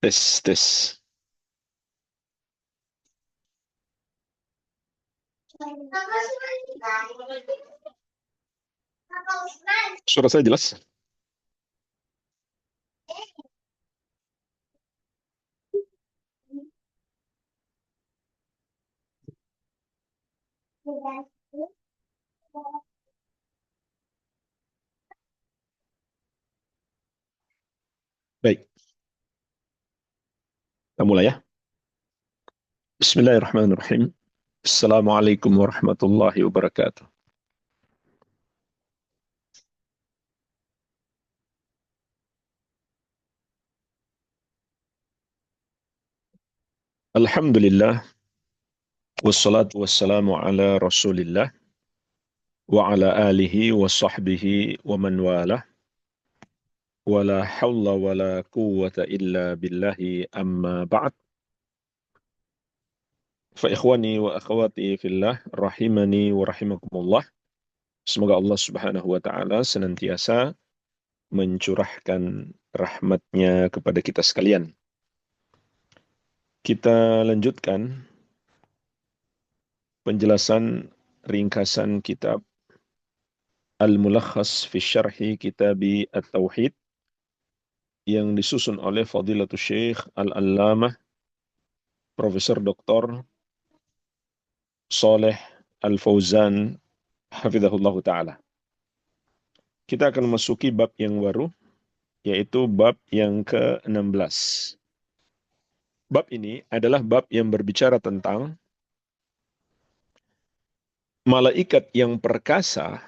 Tes, tes. Suara saya jelas? Baik, kita mulai ya. Bismillahirrahmanirrahim. Assalamualaikum warahmatullahi wabarakatuh. Alhamdulillah, wassalatu wassalamu ala rasulillah, wa ala alihi wa sahbihi wa man walah, wa la hawla wa la quwwata illa billahi amma ba'd. Fa ikhwani wa akhwati fillah, rahimani wa rahimakumullah. Semoga Allah subhanahu wa ta'ala senantiasa mencurahkan rahmatnya kepada kita sekalian. Kita lanjutkan penjelasan ringkasan kitab Al-Mulakhas fi Syarhi Kitabi At-Tauhid yang disusun oleh Fadilatul Syekh Al-Allamah Profesor Dr. Saleh Al-Fauzan Hafizahullah Ta'ala. Kita akan memasuki bab yang baru, yaitu bab yang ke-16. Bab ini adalah bab yang berbicara tentang malaikat yang perkasa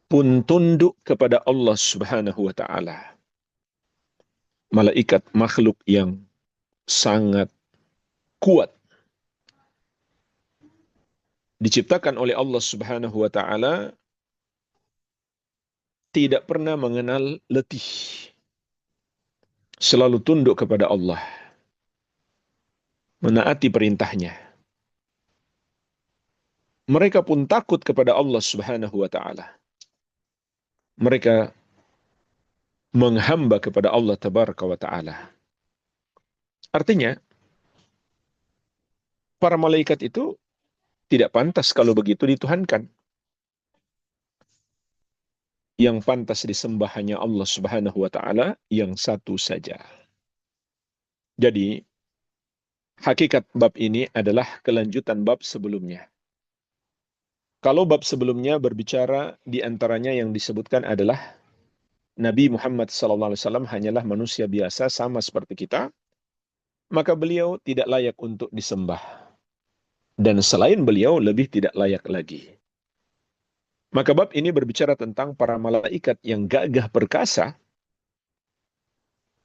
pun tunduk kepada Allah Subhanahu wa taala. Malaikat makhluk yang sangat kuat diciptakan oleh Allah Subhanahu wa taala, tidak pernah mengenal letih. Selalu tunduk kepada Allah, menaati perintahnya. Mereka pun takut kepada Allah Subhanahu wa taala. Mereka menghamba kepada Allah Tabaraka wa taala. Artinya, para malaikat itu tidak pantas kalau begitu dituhankan. Yang pantas disembah hanya Allah Subhanahu wa taala yang satu saja. Jadi, hakikat bab ini adalah kelanjutan bab sebelumnya. Kalau bab sebelumnya berbicara, di antaranya yang disebutkan adalah Nabi Muhammad SAW hanyalah manusia biasa sama seperti kita, maka beliau tidak layak untuk disembah. Dan selain beliau lebih tidak layak lagi. Maka bab ini berbicara tentang para malaikat yang gagah perkasa,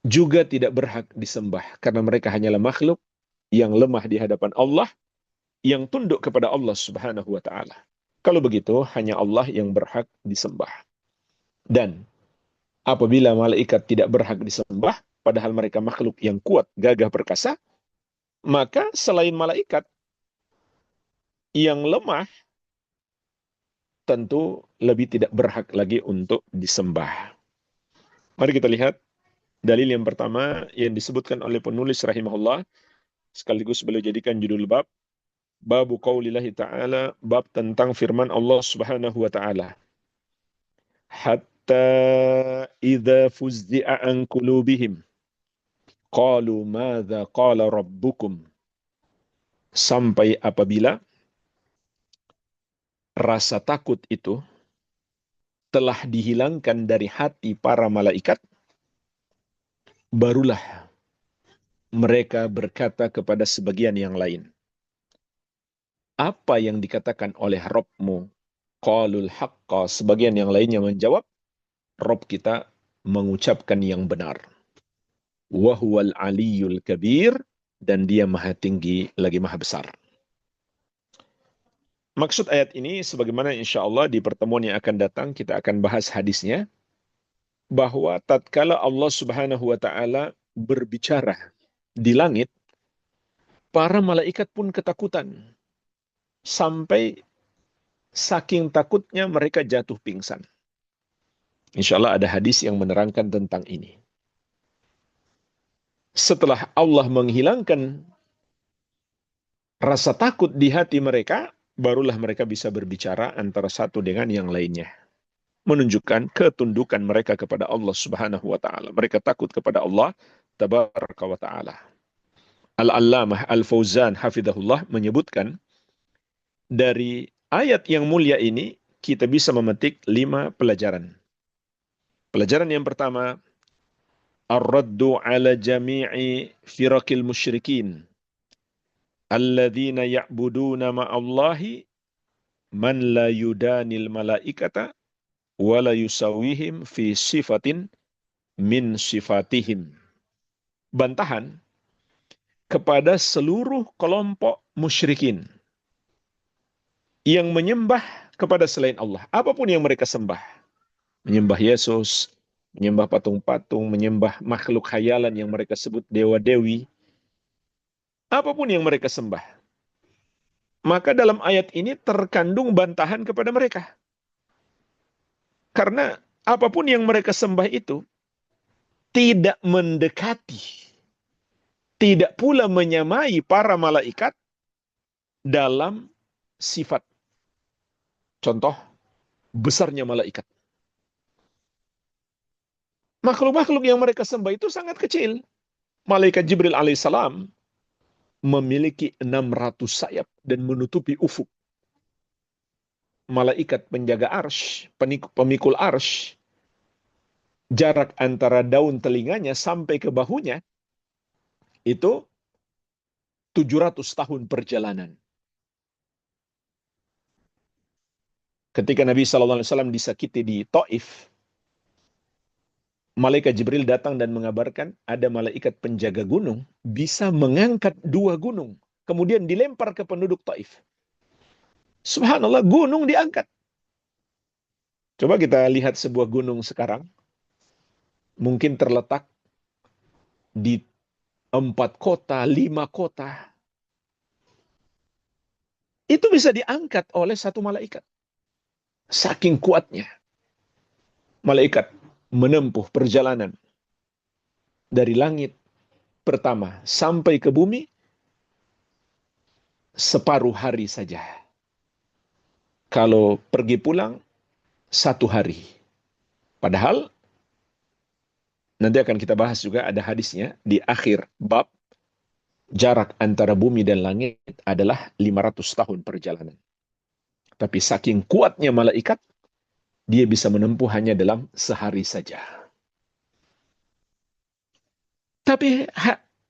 juga tidak berhak disembah, karena mereka hanyalah makhluk yang lemah di hadapan Allah, yang tunduk kepada Allah Subhanahu wa ta'ala. Kalau begitu, hanya Allah yang berhak disembah. Dan apabila malaikat tidak berhak disembah, padahal mereka makhluk yang kuat, gagah perkasa, maka selain malaikat yang lemah, tentu lebih tidak berhak lagi untuk disembah. Mari kita lihat dalil yang pertama yang disebutkan oleh penulis rahimahullah, sekaligus beliau jadikan judul bab, Babu qaulillahi ta'ala, bab tentang firman Allah Subhanahu wa ta'ala. Hatta idza fuzzi'a an qulubihim qalu madza qala rabbukum. Sampai apabila rasa takut itu telah dihilangkan dari hati para malaikat, barulah mereka berkata kepada sebagian yang lain, apa yang dikatakan oleh Rabbmu? Qalul haqqa. Sebagian yang lainnya menjawab, Rabb kita mengucapkan yang benar. Wa huwal aliyyul kabir. Dan dia maha tinggi lagi maha besar. Maksud ayat ini, sebagaimana insya Allah di pertemuan yang akan datang kita akan bahas hadisnya, bahwa tatkala Allah Subhanahu wa ta'ala berbicara di langit, para malaikat pun ketakutan. Sampai saking takutnya mereka jatuh pingsan. Insya Allah ada hadis yang menerangkan tentang ini. Setelah Allah menghilangkan rasa takut di hati mereka, barulah mereka bisa berbicara antara satu dengan yang lainnya. Menunjukkan ketundukan mereka kepada Allah Subhanahu wa taala. Mereka takut kepada Allah tabaraka wa taala. Al-Allamah Al-Fauzan hafizahullah menyebutkan dari ayat yang mulia ini kita bisa memetik 5 pelajaran. Pelajaran yang pertama, ar-raddu ala jami'i firaqil musyrikin alladzina ya'buduna ma'allahi man la yudanil malaikata wa la yusawihim fi sifatin min sifatihim. Bantahan kepada seluruh kelompok musyrikin yang menyembah kepada selain Allah. Apapun yang mereka sembah. Menyembah Yesus, menyembah patung-patung, menyembah makhluk khayalan yang mereka sebut dewa-dewi. Apapun yang mereka sembah. Maka dalam ayat ini terkandung bantahan kepada mereka. Karena apapun yang mereka sembah itu tidak mendekati, tidak pula menyamai para malaikat dalam sifat. Contoh, besarnya malaikat. Makhluk-makhluk yang mereka sembah itu sangat kecil. Malaikat Jibril alaihissalam memiliki 600 sayap dan menutupi ufuk. Malaikat penjaga arsy, pemikul arsy, jarak antara daun telinganya sampai ke bahunya itu 700 tahun perjalanan. Ketika Nabi SAW disakiti di Taif, malaikat Jibril datang dan mengabarkan ada malaikat penjaga gunung bisa mengangkat 2 gunung, kemudian dilempar ke penduduk Taif. Subhanallah, gunung diangkat. Coba kita lihat sebuah gunung sekarang, mungkin terletak di 4 kota, 5 kota. Itu bisa diangkat oleh satu malaikat. Saking kuatnya. Malaikat menempuh perjalanan dari langit pertama sampai ke bumi separuh hari saja. Kalau pergi pulang 1 hari. Padahal nanti akan kita bahas juga ada hadisnya di akhir bab, jarak antara bumi dan langit adalah 500 tahun perjalanan. Tapi saking kuatnya malaikat, dia bisa menempuh hanya dalam sehari saja. Tapi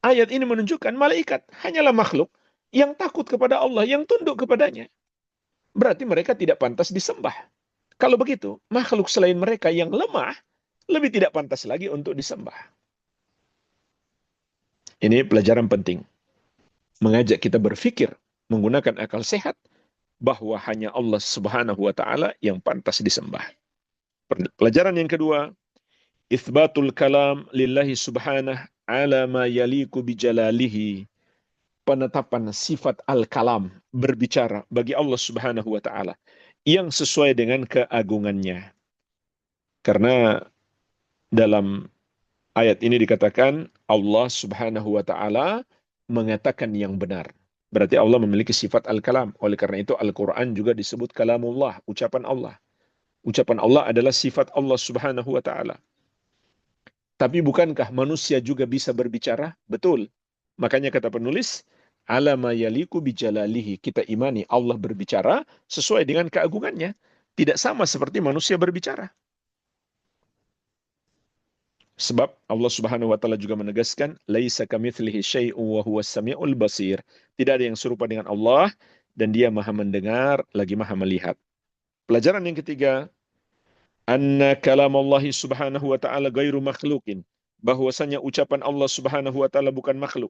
ayat ini menunjukkan malaikat hanyalah makhluk yang takut kepada Allah, yang tunduk kepadanya. Berarti mereka tidak pantas disembah. Kalau begitu, makhluk selain mereka yang lemah, lebih tidak pantas lagi untuk disembah. Ini pelajaran penting. Mengajak kita berpikir, menggunakan akal sehat, bahwa hanya Allah Subhanahu wa ta'ala yang pantas disembah. Pelajaran yang kedua, itsbatul kalam lillahi subhanahu ala ma yaliku bijalalihi. Penetapan sifat al-kalam, berbicara bagi Allah Subhanahu wa ta'ala yang sesuai dengan keagungannya. Karena dalam ayat ini dikatakan Allah Subhanahu wa ta'ala mengatakan yang benar. Berarti Allah memiliki sifat al-kalam. Oleh karena itu Al-Quran juga disebut kalamullah, ucapan Allah. Ucapan Allah adalah sifat Allah Subhanahu wa ta'ala. Tapi bukankah manusia juga bisa berbicara? Betul. Makanya kata penulis, ala ma yaliku bijalalihi. Kita imani Allah berbicara sesuai dengan keagungannya. Tidak sama seperti manusia berbicara. Sebab Allah Subhanahu wa taala juga menegaskan, laisa kamitslihi syai'un wa huwas samiul basir. Tidak ada yang serupa dengan Allah dan Dia Maha mendengar lagi Maha melihat. Pelajaran yang ketiga, anna kalamallahi subhanahu wa ta'ala gairu makhlukin. Bahwasanya ucapan Allah Subhanahu wa taala bukan makhluk.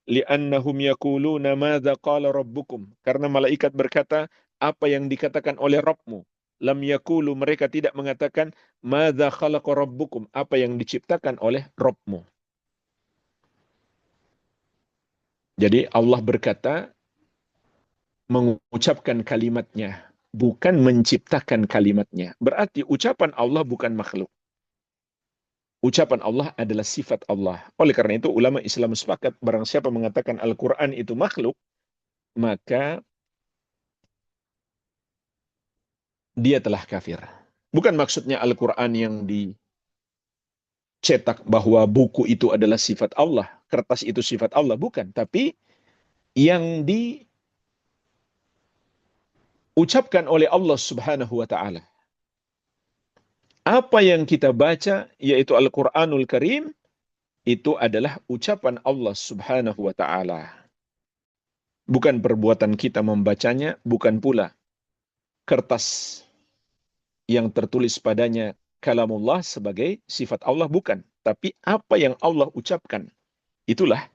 Li'annahum yaquluna madza qala rabbukum. Karena malaikat berkata, apa yang dikatakan oleh Rabbmu. Lam yaqulu, mereka tidak mengatakan madza khalaqa rabbukum, apa yang diciptakan oleh Rabbmu. Jadi Allah berkata mengucapkan kalimatnya, bukan menciptakan kalimatnya. Berarti ucapan Allah bukan makhluk. ucapan Allah adalah sifat Allah. Oleh karena itu ulama Islam sepakat barang siapa mengatakan Al-Quran itu makhluk, maka dia telah kafir. Bukan maksudnya Al-Quran yang dicetak bahwa buku itu adalah sifat Allah, kertas itu sifat Allah, bukan. Tapi yang diucapkan oleh Allah Subhanahu wa taala. Apa yang kita baca yaitu Al-Qur'anul Karim itu adalah ucapan Allah Subhanahu wa taala. Bukan perbuatan kita membacanya, bukan pula kertas yang tertulis padanya kalamullah sebagai sifat Allah, bukan. Tapi apa yang Allah ucapkan, itulah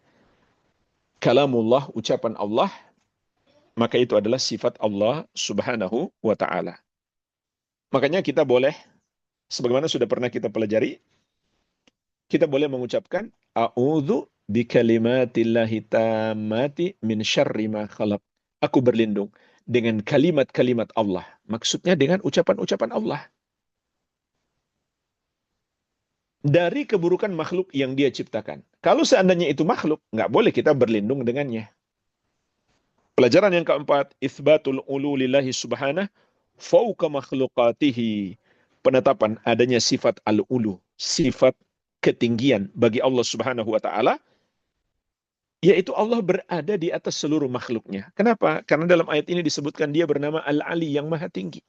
kalamullah, ucapan Allah, maka itu adalah sifat Allah Subhanahu wa taala. Makanya kita boleh, sebagaimana sudah pernah kita pelajari, kita boleh mengucapkan a'udzu bikalimatillahi tammati min syarri ma khalaq. Aku berlindung dengan kalimat-kalimat Allah. Maksudnya dengan ucapan-ucapan Allah. Dari keburukan makhluk yang dia ciptakan. Kalau seandainya itu makhluk, nggak boleh kita berlindung dengannya. Pelajaran yang keempat, itsbatul ulu lillahi subhanah fauqa makhlukatihi. Penetapan adanya sifat al-ulu, sifat ketinggian bagi Allah Subhanahu wa taala, yaitu Allah berada di atas seluruh makhluknya. Kenapa? Karena dalam ayat ini disebutkan dia bernama Al-Ali yang maha tinggi.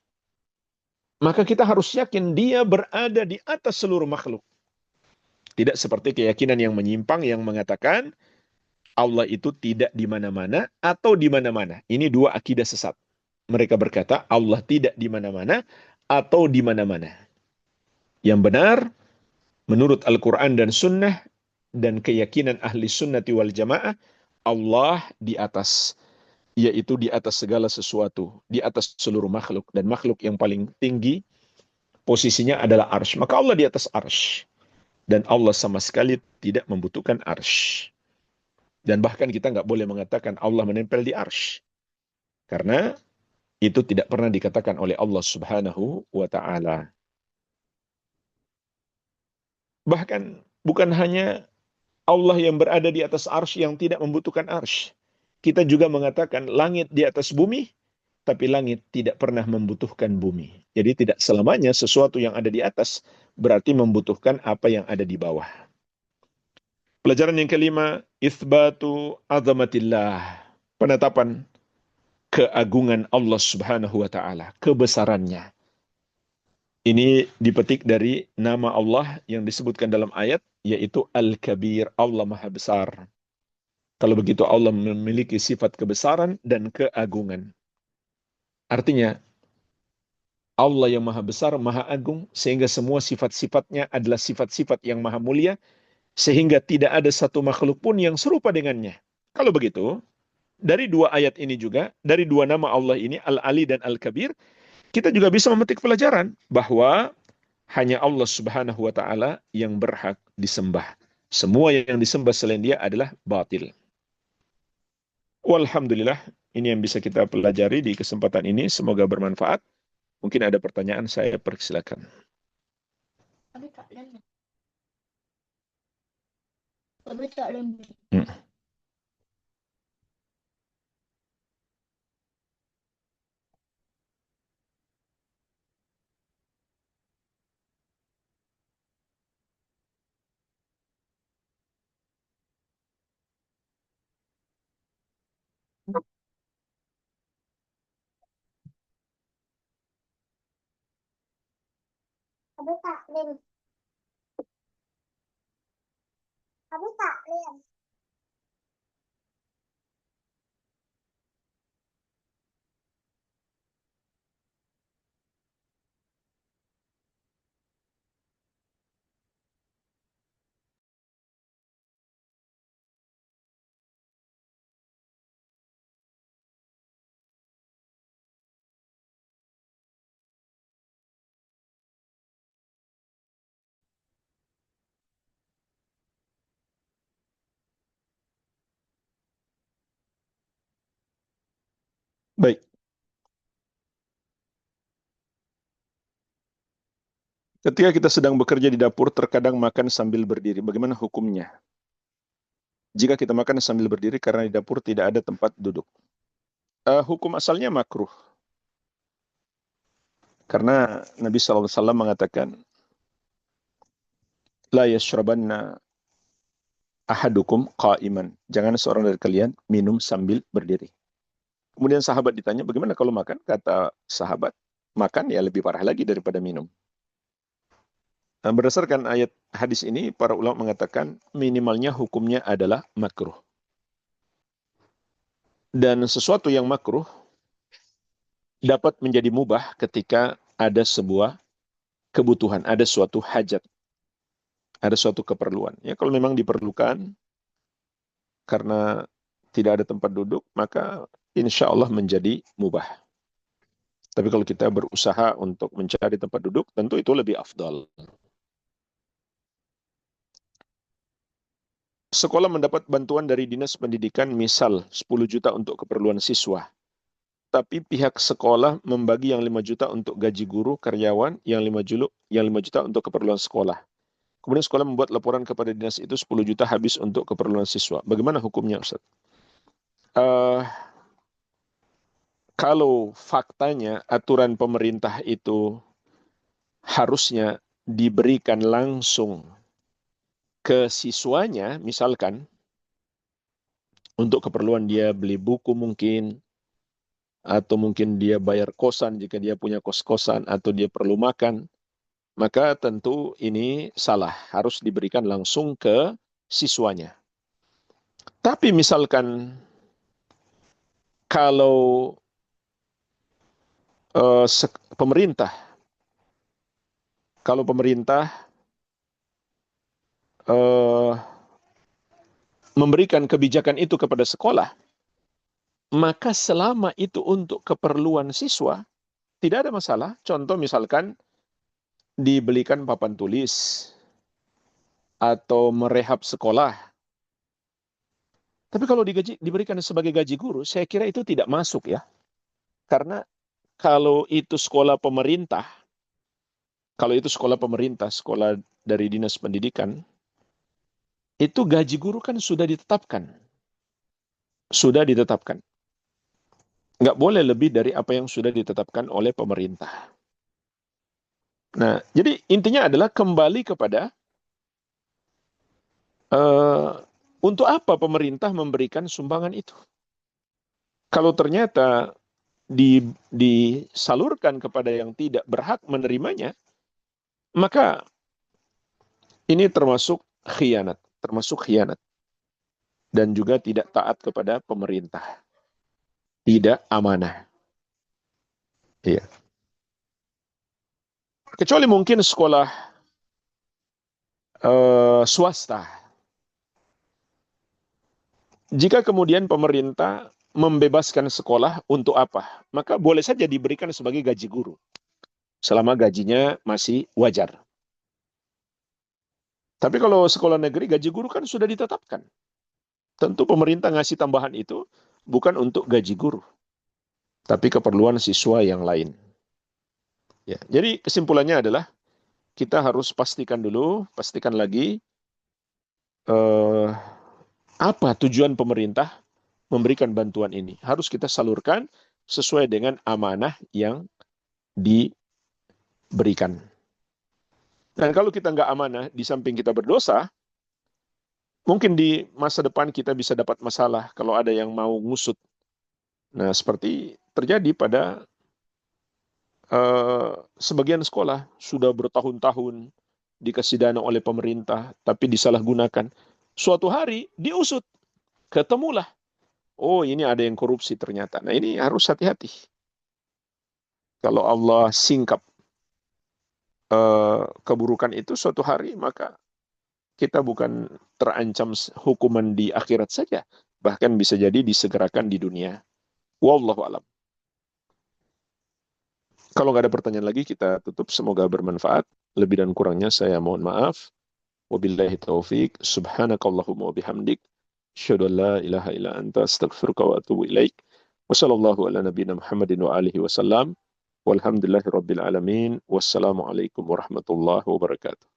Maka kita harus yakin dia berada di atas seluruh makhluk. Tidak seperti keyakinan yang menyimpang yang mengatakan Allah itu tidak di mana-mana atau di mana-mana. Ini dua akidah sesat. Mereka berkata Allah tidak di mana-mana atau di mana-mana. Yang benar, menurut Al-Quran dan Sunnah dan keyakinan ahli sunnati wal jamaah, Allah di atas, yaitu di atas segala sesuatu, di atas seluruh makhluk. Dan makhluk yang paling tinggi posisinya adalah arsh. Maka Allah di atas arsh. Dan Allah sama sekali tidak membutuhkan arsh. Dan bahkan kita nggak boleh mengatakan Allah menempel di arsh. Karena itu tidak pernah dikatakan oleh Allah Subhanahu wa ta'ala. Bahkan bukan hanya Allah yang berada di atas arsh yang tidak membutuhkan arsh. Kita juga mengatakan langit di atas bumi, tapi langit tidak pernah membutuhkan bumi. Jadi tidak selamanya sesuatu yang ada di atas berarti membutuhkan apa yang ada di bawah. Pelajaran yang kelima, itsbatu azamatillah. Penetapan keagungan Allah Subhanahu wa taala, kebesarannya. Ini dipetik dari nama Allah yang disebutkan dalam ayat, yaitu Al-Kabir, Allah Maha Besar. Kalau begitu Allah memiliki sifat kebesaran dan keagungan. Artinya, Allah yang Maha Besar, Maha Agung, sehingga semua sifat-sifatnya adalah sifat-sifat yang maha mulia, sehingga tidak ada satu makhluk pun yang serupa dengannya. Kalau begitu, dari dua ayat ini juga, dari dua nama Allah ini, Al-Ali dan Al-Kabir, kita juga bisa memetik pelajaran bahwa hanya Allah Subhanahu wa taala yang berhak disembah. Semua yang disembah selain Dia adalah batil. Walhamdulillah, ini yang bisa kita pelajari di kesempatan ini. Semoga bermanfaat. Mungkin ada pertanyaan, saya persilakan. Hmm. Baik. Ketika kita sedang bekerja di dapur, terkadang makan sambil berdiri. Bagaimana hukumnya? Jika kita makan sambil berdiri karena di dapur tidak ada tempat duduk. Hukum asalnya makruh. Karena Nabi SAW mengatakan, La yashrabanna ahadukum qa'iman. Jangan seorang dari kalian minum sambil berdiri. Kemudian sahabat ditanya, bagaimana kalau makan? Kata sahabat, makan ya lebih parah lagi daripada minum. Nah, berdasarkan ayat hadis ini, para ulama mengatakan minimalnya hukumnya adalah makruh. Dan sesuatu yang makruh dapat menjadi mubah ketika ada sebuah kebutuhan, ada suatu hajat, ada suatu keperluan. Ya, kalau memang diperlukan karena tidak ada tempat duduk, maka insya Allah menjadi mubah. Tapi kalau kita berusaha untuk mencari tempat duduk, tentu itu lebih afdal. Sekolah mendapat bantuan dari Dinas Pendidikan, misal 10 juta untuk keperluan siswa. Tapi pihak sekolah membagi yang 5 juta untuk gaji guru, karyawan, yang 5 juta untuk keperluan sekolah. Kemudian sekolah membuat laporan kepada dinas itu 10 juta habis untuk keperluan siswa. Bagaimana hukumnya, Ustaz? Kalau faktanya aturan pemerintah itu harusnya diberikan langsung ke siswanya, misalkan untuk keperluan dia beli buku mungkin, atau mungkin dia bayar kosan jika dia punya kos-kosan, atau dia perlu makan, maka tentu ini salah, harus diberikan langsung ke siswanya. Tapi misalkan kalau pemerintah, memberikan kebijakan itu kepada sekolah, maka selama itu untuk keperluan siswa, tidak ada masalah. Contoh misalkan dibelikan papan tulis atau merehab sekolah. Tapi kalau diberikan sebagai gaji guru, saya kira itu tidak masuk ya. Karena kalau itu sekolah pemerintah, sekolah dari dinas pendidikan, itu gaji guru kan sudah ditetapkan. Sudah ditetapkan. Nggak boleh lebih dari apa yang sudah ditetapkan oleh pemerintah. Nah, jadi intinya adalah kembali kepada untuk apa pemerintah memberikan sumbangan itu. Kalau ternyata disalurkan kepada yang tidak berhak menerimanya, maka ini termasuk khianat. Dan juga tidak taat kepada pemerintah. Tidak amanah. Iya. Kecuali mungkin sekolah swasta. Jika kemudian pemerintah membebaskan sekolah untuk apa? Maka boleh saja diberikan sebagai gaji guru. Selama gajinya masih wajar. Tapi kalau sekolah negeri, gaji guru kan sudah ditetapkan. Tentu pemerintah ngasih tambahan itu bukan untuk gaji guru, tapi keperluan siswa yang lain. Ya, jadi kesimpulannya adalah kita harus pastikan lagi apa tujuan pemerintah memberikan bantuan ini. Harus kita salurkan sesuai dengan amanah yang diberikan. Dan kalau kita nggak amanah, di samping kita berdosa, mungkin di masa depan kita bisa dapat masalah kalau ada yang mau ngusut. Nah, seperti terjadi pada sebagian sekolah sudah bertahun-tahun dikasih dana oleh pemerintah, tapi disalahgunakan. Suatu hari diusut, ketemulah, oh ini ada yang korupsi ternyata. Nah ini harus hati-hati. Kalau Allah singkap keburukan itu suatu hari, maka kita bukan terancam hukuman di akhirat saja, bahkan bisa jadi disegerakan di dunia. Wallahu a'lam. Kalau nggak ada pertanyaan lagi, kita tutup. Semoga bermanfaat. Lebih dan kurangnya saya mohon maaf. Wabillahi taufik. Subhanakallahumma wabihamdik. Asyhadu an la ilaha illa anta astaghfiruka wa atubu ilaik. Wassallallahu ala nabiyina Muhammadin wa alihi wasallam. Walhamdulillahirabbil alamin. Wassalamualaikum warahmatullahi wabarakatuh.